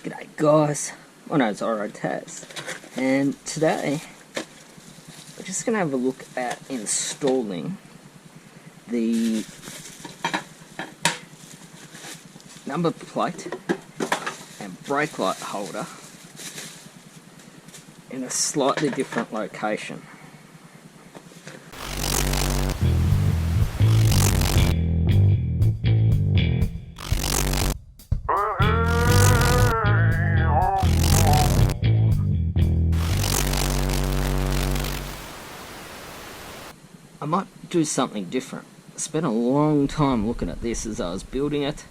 G'day guys, my name's Taz, and today we're just going to have a look at installing the number plate and brake light holder in a slightly different location. I might do something different. I spent a long time looking at this as I was building it,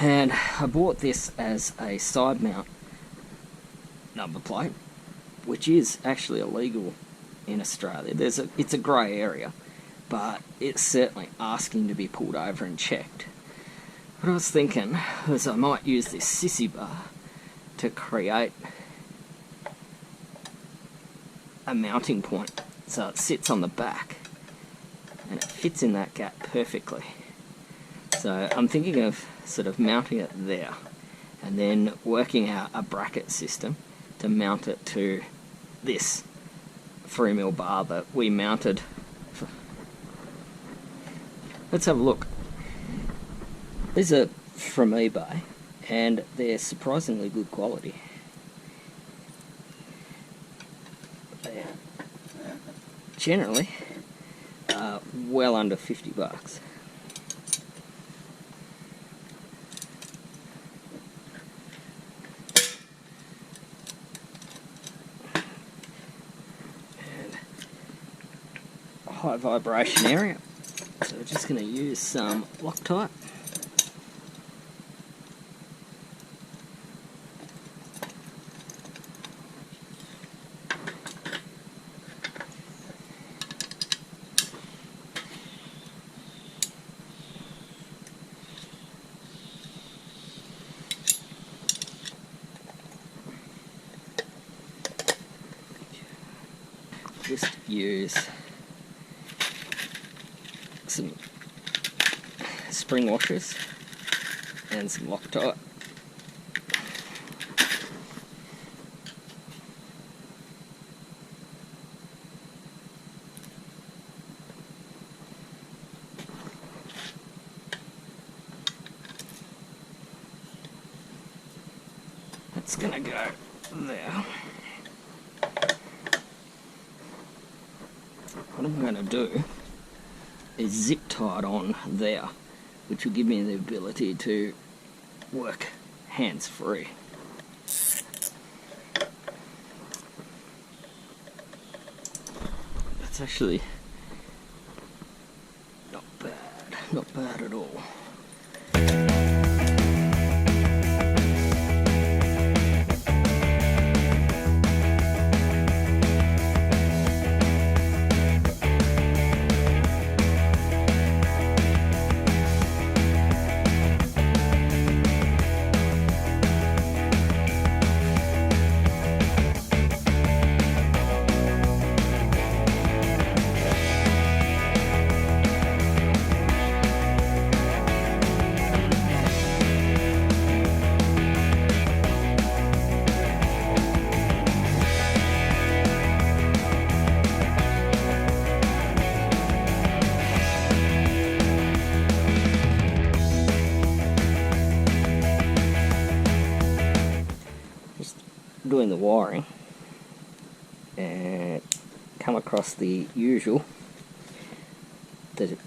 and I bought this as a side mount number plate, which is actually illegal in Australia. It's a grey area, but it's certainly asking to be pulled over and checked. What I was thinking was I might use this sissybar to create a mounting point. So it sits on the back and it fits in that gap perfectly. So I'm thinking of sort of mounting it there and then working out a bracket system to mount it to this 3mm bar that we mounted. Let's have a look. These are from eBay and they're surprisingly good quality. Generally well under $50. And high vibration area, so we're just going to use some Loctite. Just use some spring washers and some Loctite. It's gonna go there. What I'm going to do is zip tie it on there, which will give me the ability to work hands free. That's actually not bad at all. Doing the wiring and come across the usual, the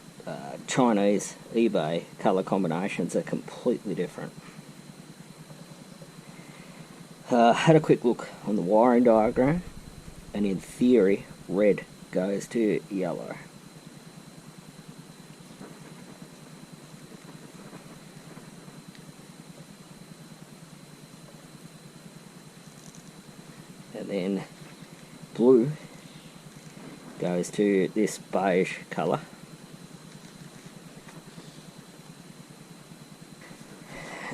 Chinese eBay colour combinations are completely different. Had a quick look on the wiring diagram, and in theory red goes to yellow. And then blue goes to this beige colour.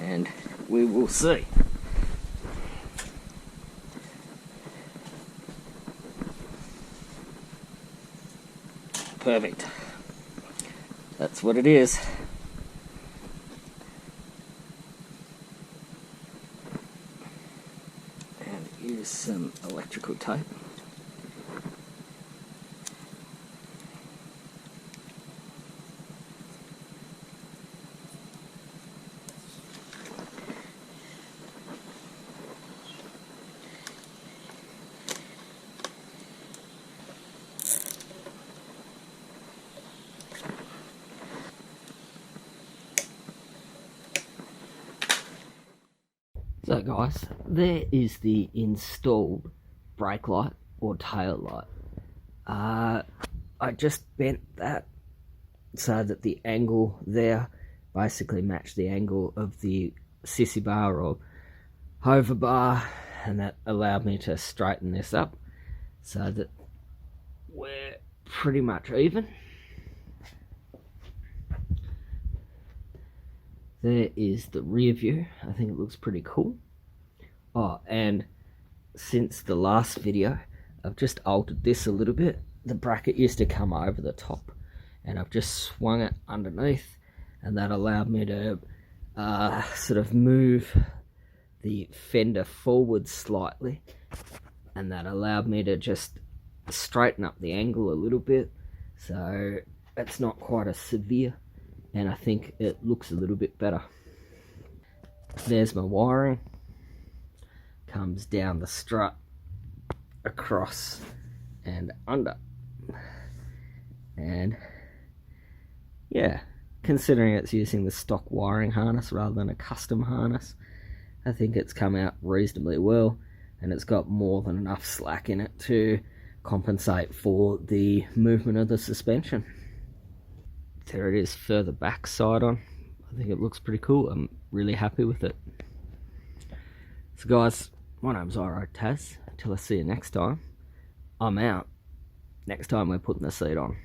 And we will see. Perfect. That's what it is. Here's some electrical tape. So guys, there is the installed brake light or tail light. I just bent that so that the angle there basically matched the angle of the sissy bar or hover bar, and that allowed me to straighten this up so that we're pretty much even. There is the rear view. I think it looks pretty cool. Oh, and since the last video, I've just altered this a little bit. The bracket used to come over the top, and I've just swung it underneath, and that allowed me to sort of move the fender forward slightly, and that allowed me to just straighten up the angle a little bit, so it's not quite as severe, and I think it looks a little bit better. There's my wiring. Comes down the strut, across and under, and yeah, considering it's using the stock wiring harness rather than a custom harness, I think it's come out reasonably well, and it's got more than enough slack in it to compensate for the movement of the suspension. There it is further back side on. I think it looks pretty cool. I'm really happy with it. So guys, my name's Taz. Till I see you next time, I'm out. Next time we're putting the seat on.